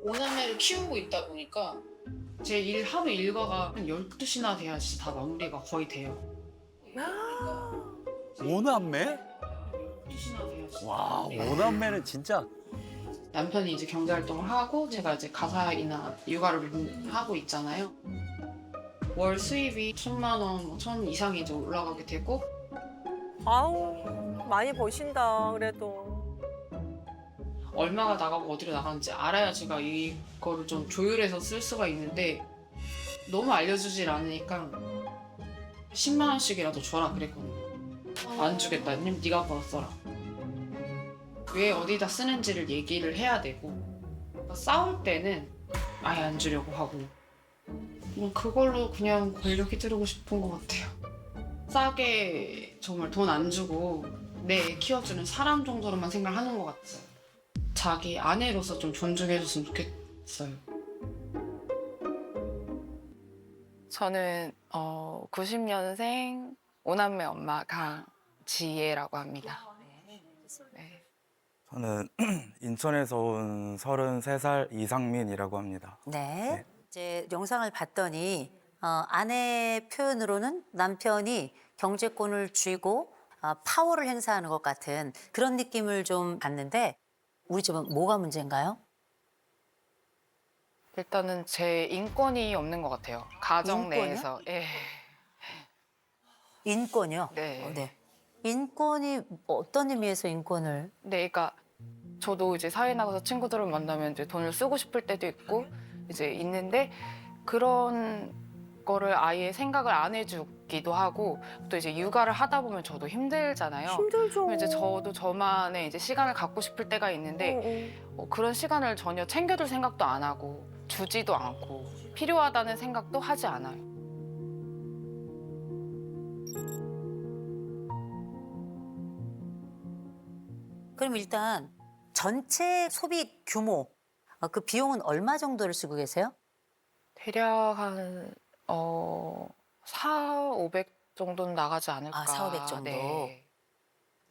오남매를 키우고 있다 보니까 제 하루 일과가 한 12시나 돼야지 다 마무리가 거의 돼요. 오남매? 12시나 돼야지. 와, 오남매는 진짜. 남편이 이제 경제활동을 하고 제가 이제 가사일이나 육아를 하고 있잖아요. 월 수입이 1,000만 원, 1,000 이상이 이제 올라가게 되고 아우, 많이 버신다, 그래도. 얼마가 나가고 어디로 나가는지 알아야 제가 이거를 좀 조율해서 쓸 수가 있는데 너무 알려주질 않으니까 10만 원씩이라도 줘라 그랬거든요. 안 주겠다. 아니면 네가 벌어 써라. 왜 어디다 쓰는지를 얘기를 해야 되고 싸울 때는 아예 안 주려고 하고 그걸로 그냥 권력 휘두르고 싶은 것 같아요. 싸게 정말 돈 안 주고 내 애 키워주는 사람 정도로만 생각하는 것 같아요. 자기 아내로서 좀 존중해줬으면 좋겠어요. 저는 90년생 오남매 엄마 강지혜라고 합니다. 네. 저는 인천에서 온 33살 이상민이라고 합니다. 네. 이제 영상을 봤더니 아내 표현으로는 남편이 경제권을 쥐고 파워를 행사하는 것 같은 그런 느낌을 좀 받는데 우리 집은 뭐가 문제인가요? 일단은 제 인권이 없는 것 같아요. 가정 인권이요? 내에서. 예. 인권이요? 네. 네. 인권이 어떤 의미에서 인권을? 네, 그러니까 저도 이제 사회 나가서 친구들을 만나면 이제 돈을 쓰고 싶을 때도 있고 이제 있는데 그런 거를 아예 생각을 안 해주기도 하고 또 이제 육아를 하다 보면 저도 힘들잖아요. 힘들죠. 그럼 이제 저도 저만의 이제 시간을 갖고 싶을 때가 있는데 그런 시간을 전혀 챙겨줄 생각도 안 하고 주지도 않고 필요하다는 생각도 하지 않아요. 그럼 일단 전체 소비 규모, 그 비용은 얼마 정도를 쓰고 계세요? 대략 한 4, 500 정도는 나가지 않을까. 아, 4, 500 정도. 네.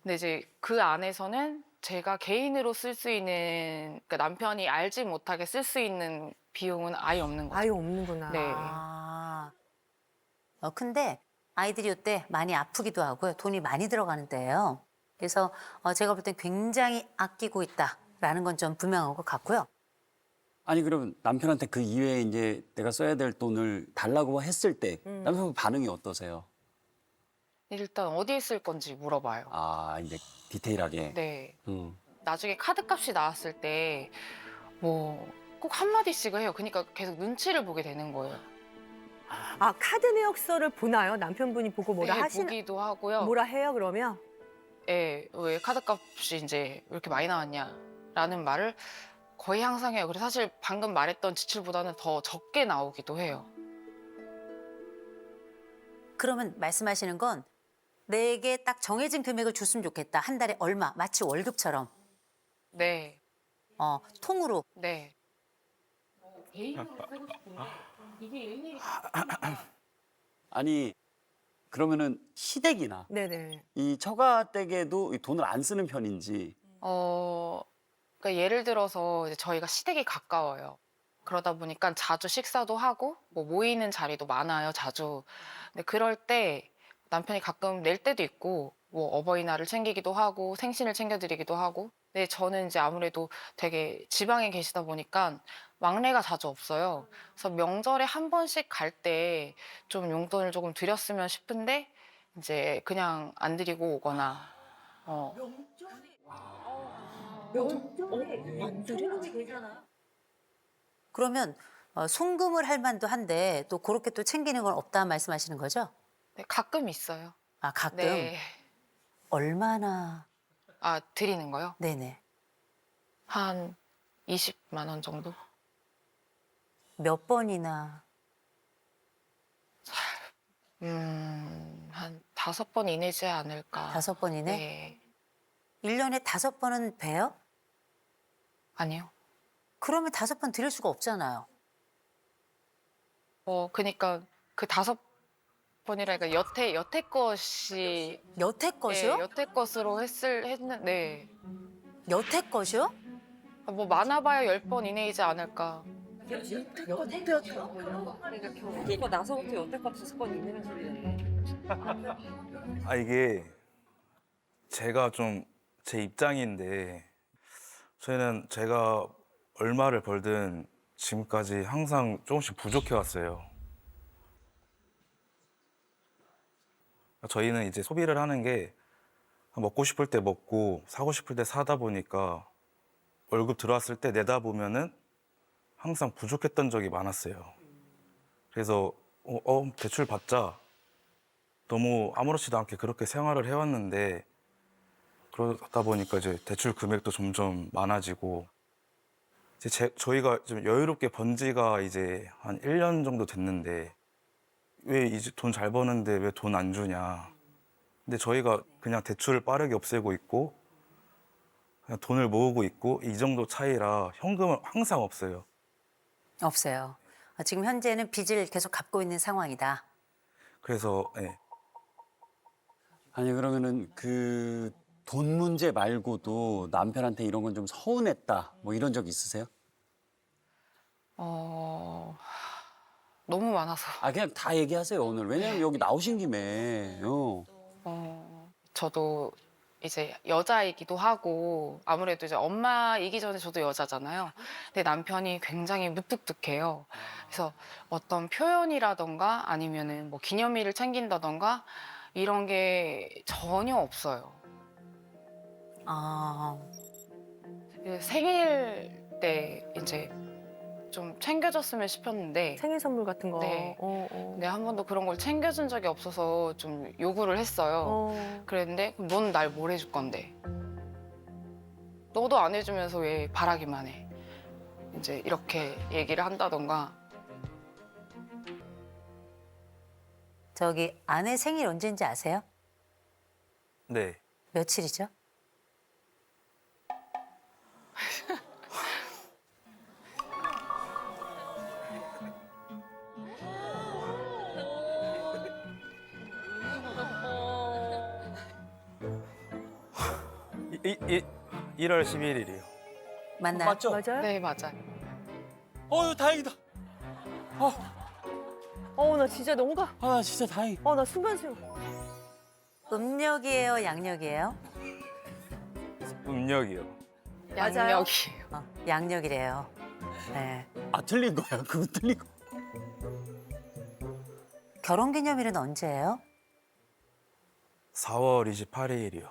근데 이제 그 안에서는 제가 개인으로 쓸 수 있는, 그러니까 남편이 알지 못하게 쓸 수 있는 비용은 아예 없는 거죠. 아예 없는구나. 네. 근데 아이들이 이때 많이 아프기도 하고요. 돈이 많이 들어가는 때예요. 그래서 제가 볼 땐 굉장히 아끼고 있다라는 건 좀 분명한 것 같고요. 아니, 그러면 남편한테 그 이외에 이제 내가 써야 될 돈을 달라고 했을 때 남편 반응이 어떠세요? 일단 어디에 쓸 건지 물어봐요. 아, 이제 디테일하게. 네. 음. 나중에 카드값이 나왔을 때 뭐 꼭 한마디씩을 해요. 그러니까 계속 눈치를 보게 되는 거예요. 아, 카드 내역서를 보나요? 남편분이 보고 뭐라 네, 하시나? 보기도 하고요. 뭐라 해요, 그러면? 예, 왜 카드값이 이제 왜 이렇게 많이 나왔냐라는 말을 거의 항상 해요. 그래서 사실 방금 말했던 지출보다는 더 적게 나오기도 해요. 그러면 말씀하시는 건 내게 딱 정해진 금액을 줬으면 좋겠다. 한 달에 얼마, 마치 월급처럼 네, 통으로. 네. 개인으로 쓰고 싶은데 이게 일일이 아니, 그러면은 시댁이나 네네. 이 처가댁에도 이 돈을 안 쓰는 편인지. 그러니까 예를 들어서 이제 저희가 시댁이 가까워요. 그러다 보니까 자주 식사도 하고 뭐 모이는 자리도 많아요, 자주. 근데 그럴 때 남편이 가끔 낼 때도 있고 뭐 어버이날을 챙기기도 하고 생신을 챙겨드리기도 하고. 근데 저는 이제 아무래도 되게 지방에 계시다 보니까 막내가 자주 없어요. 그래서 명절에 한 번씩 갈 때 좀 용돈을 조금 드렸으면 싶은데 이제 그냥 안 드리고 오거나. 그러면 송금을 할 만도 한데 또 그렇게 또 챙기는 건 없다 말씀하시는 거죠? 네, 가끔 있어요. 아, 가끔. 네. 얼마나? 드리는 거요? 네네. 한 20만 원 정도? 몇 번이나? 한 5번 이내지 않을까. 5번 이내? 네. 1년에 5번은 돼요? 아니요. 그러면 5번 드릴 수가 없잖아요. 그니까 그 5번이라니까 여태 것이. 여태 것이요? 네, 여태 것으로 했는데. 여태 것이요? 뭐 많아봐야 10번 이내이지 않을까. 이거 나서부터 여태껏 5번 이내는 소리네. 아, 이게 제가 좀 제 입장인데 저희는 제가 얼마를 벌든 지금까지 항상 조금씩 부족해 왔어요. 저희는 이제 소비를 하는 게 먹고 싶을 때 먹고 사고 싶을 때 사다 보니까 월급 들어왔을 때 내다 보면은 항상 부족했던 적이 많았어요. 그래서 대출 받자. 너무 아무렇지도 않게 그렇게 생활을 해왔는데 그러다 보니까 이제 대출 금액도 점점 많아지고 이제 저희가 좀 여유롭게 번 지가 이제 한 1년 정도 됐는데 왜 이제 돈 잘 버는데 왜 돈 안 주냐. 근데 저희가 그냥 대출을 빠르게 없애고 있고 그냥 돈을 모으고 있고 이 정도 차이라 현금은 항상 없어요. 없어요. 지금 현재는 빚을 계속 갚고 있는 상황이다. 그래서 네. 아니 그러면은 그 돈 문제 말고도 남편한테 이런 건 좀 서운했다 뭐 이런 적 있으세요? 너무 많아서. 아 그냥 다 얘기하세요 오늘. 왜냐면 여기 나오신 김에. 저도 이제 여자이기도 하고 아무래도 이제 엄마이기 전에 저도 여자잖아요. 근데 남편이 굉장히 무뚝뚝해요. 그래서 어떤 표현이라던가 아니면은 뭐 기념일을 챙긴다던가 이런 게 전혀 없어요. 아, 생일 때 이제 좀 챙겨줬으면 싶었는데 생일 선물 같은 거. 네. 어. 근데 한 번도 그런 걸 챙겨준 적이 없어서 좀 요구를 했어요. 그랬는데 넌 날 뭘 해줄 건데? 너도 안 해주면서 왜 바라기만 해? 이제 이렇게 얘기를 한다던가. 저기 아내 생일 언제인지 아세요? 네. 며칠이죠? 이 1월 11일이요. 맞나요? 맞죠? 맞아요? 네, 맞아요. 다행이다. 나 진짜 너무 아 진짜 다행. 나 순간순간. 음력이에요, 양력이에요? 음력이요. 맞아요. 양력이에요. 양력이래요. 네. 아 틀린 거야. 그거 틀린 거. 결혼기념일은 언제예요? 4월 28일이요.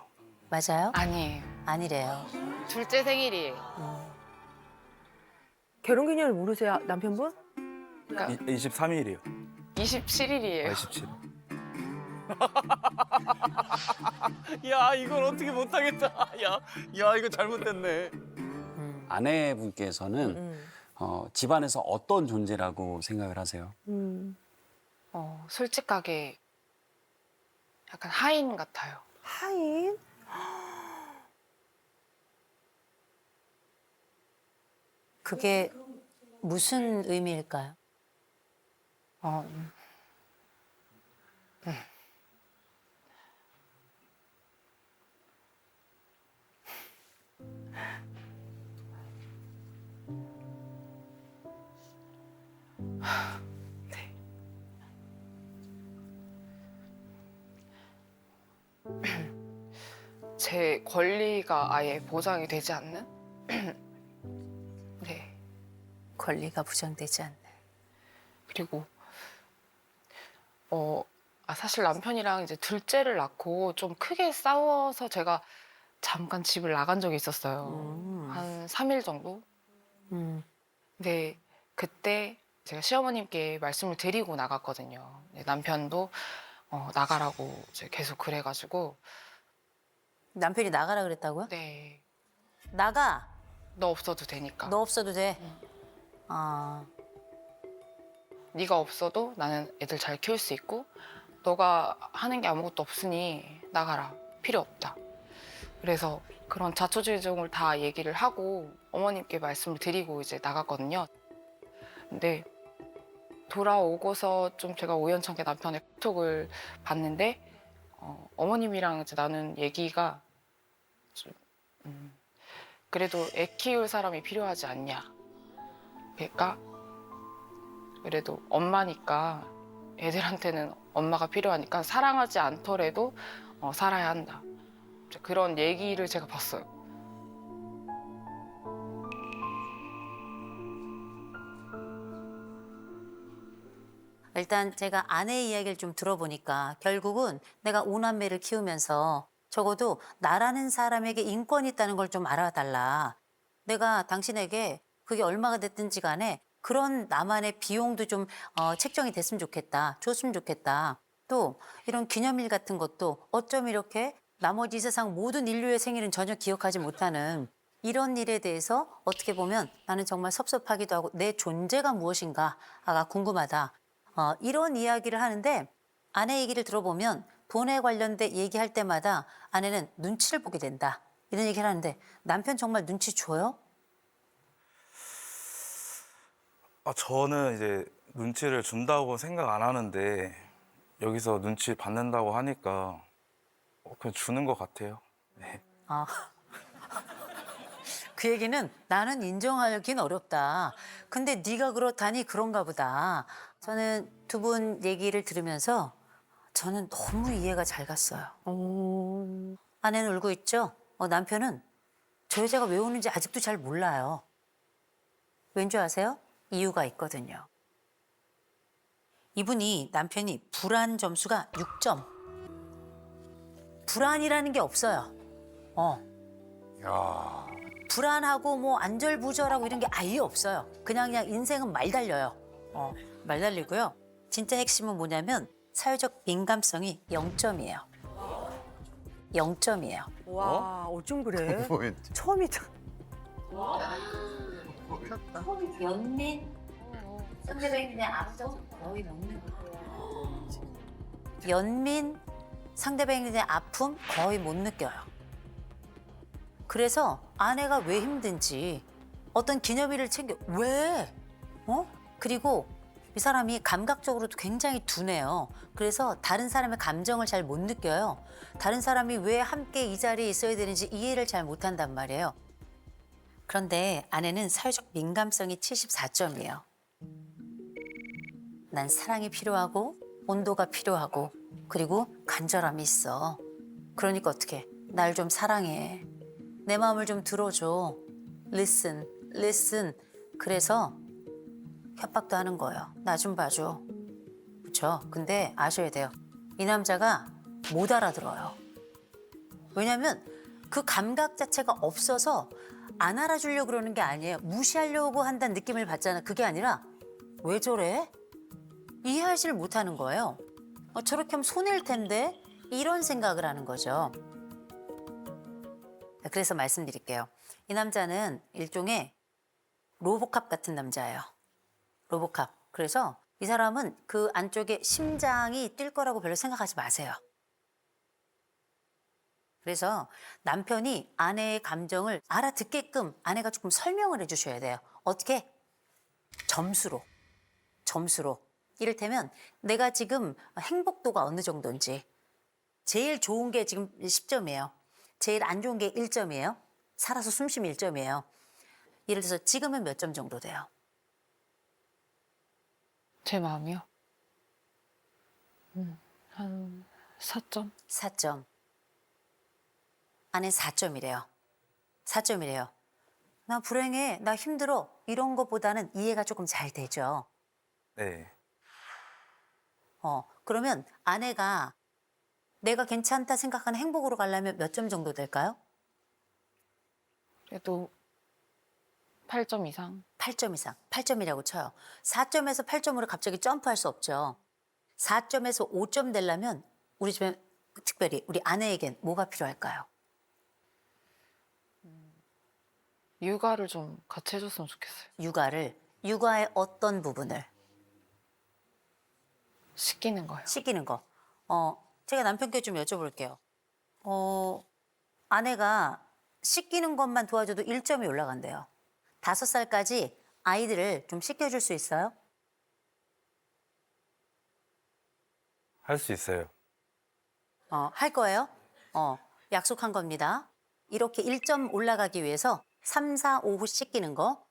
맞아요? 아니에요. 아니래요. 둘째 생일이에요. 결혼기념일 모르세요, 남편분? 그러니까 23일이요. 27일이에요. 27일. 야 이걸 어떻게 못하겠다. 야 이거 잘못됐네. 아내분께서는 집안에서 어떤 존재라고 생각을 하세요? 솔직하게 약간 하인 같아요. 하인? 그게 무슨 의미일까요? 제 권리가 아예 보장이 되지 않는? 네. 권리가 부정되지 않네. 그리고 사실 남편이랑 이제 둘째를 낳고 좀 크게 싸워서 제가 잠깐 집을 나간 적이 있었어요. 한 3일 정도? 근데 그때 제가 시어머님께 말씀을 드리고 나갔거든요. 네, 남편도 나가라고 이제 계속 그래가지고 남편이 나가라 그랬다고요? 네, 나가. 너 없어도 되니까. 너 없어도 돼. 아, 네가 없어도 나는 애들 잘 키울 수 있고 너가 하는 게 아무것도 없으니 나가라. 필요 없다. 그래서 그런 자초지종을 다 얘기를 하고 어머님께 말씀을 드리고 이제 나갔거든요. 근데 돌아오고서 좀 제가 우연찮게 남편의 카톡을 봤는데 어머님이랑 이제 나눈 얘기가 좀 그래도 애 키울 사람이 필요하지 않냐. 그러니까 그래도 엄마니까 애들한테는 엄마가 필요하니까 사랑하지 않더라도 살아야 한다. 그런 얘기를 제가 봤어요. 일단 제가 아내의 이야기를 좀 들어보니까 결국은 내가 5남매를 키우면서 적어도 나라는 사람에게 인권이 있다는 걸 좀 알아달라. 내가 당신에게 그게 얼마가 됐든지 간에 그런 나만의 비용도 좀 책정이 됐으면 좋겠다. 줬으면 좋겠다. 또 이런 기념일 같은 것도 어쩜 이렇게 나머지 이 세상 모든 인류의 생일은 전혀 기억하지 못하는 이런 일에 대해서 어떻게 보면 나는 정말 섭섭하기도 하고 내 존재가 무엇인가가 궁금하다. 이런 이야기를 하는데 아내 얘기를 들어보면 돈에 관련된 얘기할 때마다 아내는 눈치를 보게 된다. 이런 얘기를 하는데 남편 정말 눈치 줘요? 저는 이제 눈치를 준다고 생각 안 하는데 여기서 눈치 받는다고 하니까 그냥 주는 것 같아요. 네. 아. 그 얘기는 나는 인정하긴 어렵다. 근데 네가 그렇다니 그런가 보다. 저는 두 분 얘기를 들으면서 저는 너무 이해가 잘 갔어요. 아내는 울고 있죠? 남편은 저 여자가 왜 우는지 아직도 잘 몰라요. 왠 줄 아세요? 이유가 있거든요. 이분이 남편이 불안 점수가 6점. 불안이라는 게 없어요. 야. 불안하고 뭐 안절부절하고 이런 게 아예 없어요. 그냥 인생은 말 달려요. 말 달리고요. 진짜 핵심은 뭐냐면 사회적 민감성이 0점이에요. 0점이에요. 와, 어쩜 그래? 처음이다. 연민 상대방에 앞서서 거의 먹는 거예요. 연민 상대방에 대한 아픔 거의 못 느껴요. 그래서 아내가 왜 힘든지 어떤 기념일을 챙겨 왜? 그리고 이 사람이 감각적으로도 굉장히 둔해요. 그래서 다른 사람의 감정을 잘 못 느껴요. 다른 사람이 왜 함께 이 자리에 있어야 되는지 이해를 잘 못한단 말이에요. 그런데 아내는 사회적 민감성이 74점이에요. 난 사랑이 필요하고 온도가 필요하고 그리고 간절함이 있어. 그러니까 어떻게 날 좀 사랑해. 내 마음을 좀 들어줘. Listen, listen. 그래서 협박도 하는 거예요. 나 좀 봐줘. 그렇죠? 근데 아셔야 돼요. 이 남자가 못 알아들어요. 왜냐하면 그 감각 자체가 없어서 안 알아주려고 그러는 게 아니에요. 무시하려고 한다는 느낌을 받잖아. 그게 아니라 왜 저래? 이해하지를 못하는 거예요. 저렇게 하면 손해일 텐데 이런 생각을 하는 거죠. 그래서 말씀드릴게요. 이 남자는 일종의 로보캅 같은 남자예요. 로보캅. 그래서 이 사람은 그 안쪽에 심장이 뛸 거라고 별로 생각하지 마세요. 그래서 남편이 아내의 감정을 알아듣게끔 아내가 조금 설명을 해주셔야 돼요. 어떻게? 점수로. 이를테면 내가 지금 행복도가 어느 정도인지. 제일 좋은 게 지금 10점이에요. 제일 안 좋은 게 1점이에요. 살아서 숨쉬면 1점이에요. 예를 들어서 지금은 몇 점 정도 돼요? 제 마음이요? 한 4점? 4점. 아내 4점이래요. 4점이래요. 나 불행해. 나 힘들어. 이런 것보다는 이해가 조금 잘 되죠. 네. 그러면 아내가 내가 괜찮다 생각하는 행복으로 가려면 몇 점 정도 될까요? 그래도 8점 이상? 8점 이상. 8점이라고 쳐요. 4점에서 8점으로 갑자기 점프할 수 없죠. 4점에서 5점 되려면 우리 집에 특별히 우리 아내에겐 뭐가 필요할까요? 육아를 좀 같이 해줬으면 좋겠어요. 육아의 어떤 부분을? 시키는 거요. 시키는 거. 제가 남편께 좀 여쭤볼게요. 아내가 시키는 것만 도와줘도 1점이 올라간대요. 5살까지 아이들을 좀 시켜줄 수 있어요? 할 수 있어요. 할 거예요? 약속한 겁니다. 이렇게 1점 올라가기 위해서 3, 4, 5호 씻기는 거.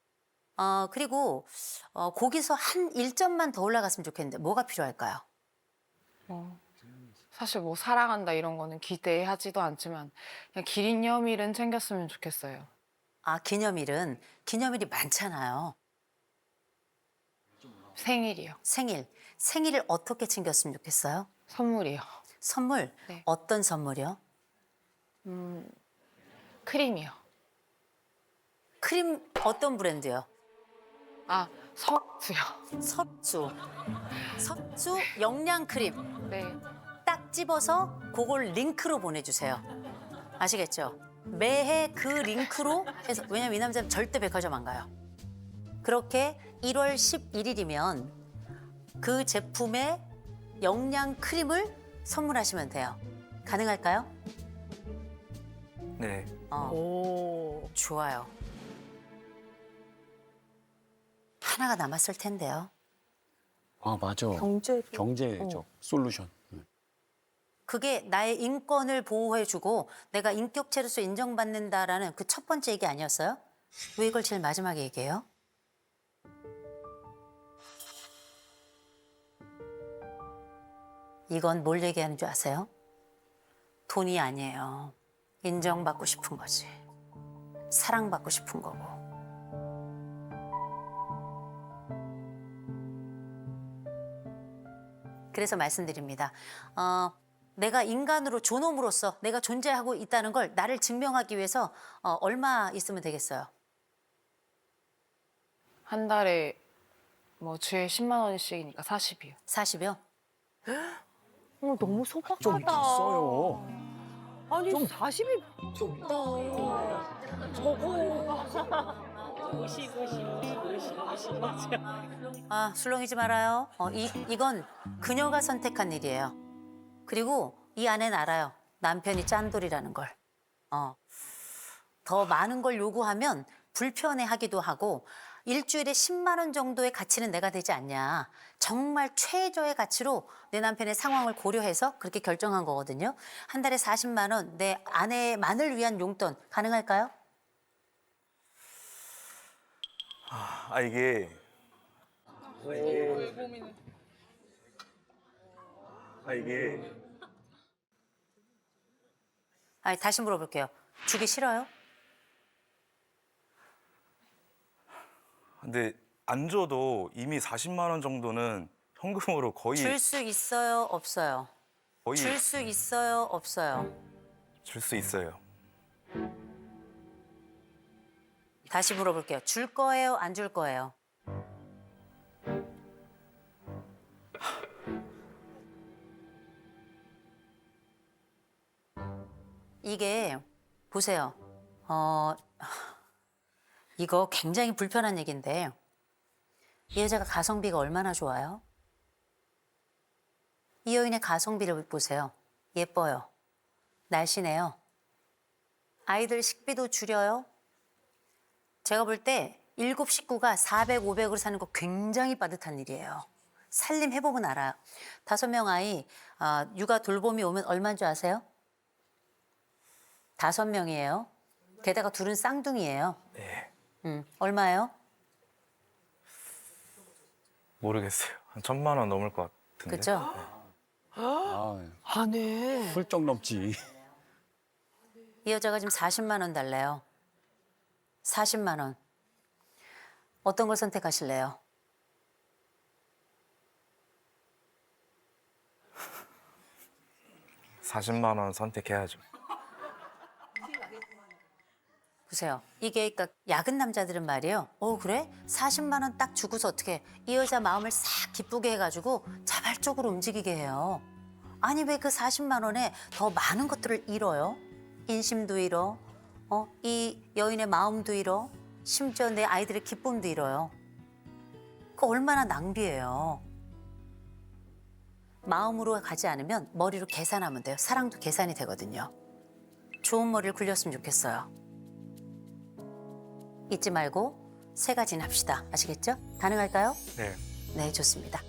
그리고 거기서 한 1점만 더 올라갔으면 좋겠는데 뭐가 필요할까요? 사실 뭐 사랑한다 이런 거는 기대하지도 않지만 그냥 기념일은 챙겼으면 좋겠어요. 기념일이 많잖아요. 생일이요. 생일을 어떻게 챙겼으면 좋겠어요? 선물이요. 선물, 네. 어떤 선물이요? 크림이요. 크림 어떤 브랜드요? 서투요. 서투 영양 크림. 네. 딱 집어서 그걸 링크로 보내주세요. 아시겠죠? 매해 그 링크로 해서, 왜냐면 이 남자는 절대 백화점 안 가요. 그렇게 1월 11일이면 그 제품의 영양 크림을 선물하시면 돼요. 가능할까요? 네. 오. 좋아요. 하나가 남았을 텐데요. 아, 맞아. 경제도. 경제적 솔루션. 그게 나의 인권을 보호해주고 내가 인격체로서 인정받는다라는 그 첫 번째 얘기 아니었어요? 왜 이걸 제일 마지막에 얘기해요? 이건 뭘 얘기하는 줄 아세요? 돈이 아니에요. 인정받고 싶은 거지. 사랑받고 싶은 거고. 그래서 말씀드립니다. 내가 인간으로 존엄으로서 내가 존재하고 있다는 걸 나를 증명하기 위해서 얼마 있으면 되겠어요? 한 달에 뭐 주에 10만 원씩이니까 40이요. 40이요? 너무 소박하다. 좀 있어요. 아니 40이 술렁이지 말아요. 이건 그녀가 선택한 일이에요. 그리고 이 아내는 알아요. 남편이 짠돌이라는 걸. 더 많은 걸 요구하면 불편해하기도 하고 일주일에 10만 원 정도의 가치는 내가 되지 않냐. 정말 최저의 가치로 내 남편의 상황을 고려해서 그렇게 결정한 거거든요. 한 달에 40만 원, 내 아내만을 위한 용돈 가능할까요? 이게 다시 물어볼게요. 주기 싫어요? 근데 안 줘도 이미 40만 원 정도는 현금으로 거의 줄 수 있어요? 없어요? 거의 줄 수 있어요? 없어요? 줄 수 있어요. 다시 물어볼게요. 줄 거예요? 안 줄 거예요? 이게 보세요. 이거 굉장히 불편한 얘기인데 이 여자가 가성비가 얼마나 좋아요? 이 여인의 가성비를 보세요. 예뻐요. 날씬해요. 아이들 식비도 줄여요. 제가 볼 때 7 식구가 400, 500으로 사는 거 굉장히 빠듯한 일이에요. 살림 해보면 알아요. 5명 아이 육아 돌봄이 오면 얼마인 줄 아세요? 5명이에요. 게다가 둘은 쌍둥이에요. 네. 얼마예요? 모르겠어요. 한 1,000만 원 넘을 것 같은데. 그죠? 안 해. 훌쩍 넘지. 이 여자가 지금 40만 원 달래요. 40만 원. 어떤 걸 선택하실래요? 네. 40만 원 선택해야죠. 보세요. 이게 그러니까 야근 남자들은 말이에요. 그래? 40만 원 딱 주고서 어떻게 이 여자 마음을 싹 기쁘게 해가지고 자발적으로 움직이게 해요. 아니 왜 그 40만 원에 더 많은 것들을 잃어요? 인심도 잃어. 이 여인의 마음도 잃어. 심지어 내 아이들의 기쁨도 잃어요. 그 얼마나 낭비예요. 마음으로 가지 않으면 머리로 계산하면 돼요. 사랑도 계산이 되거든요. 좋은 머리를 굴렸으면 좋겠어요. 잊지 말고 3가지는 합시다. 아시겠죠? 가능할까요? 네. 네, 좋습니다.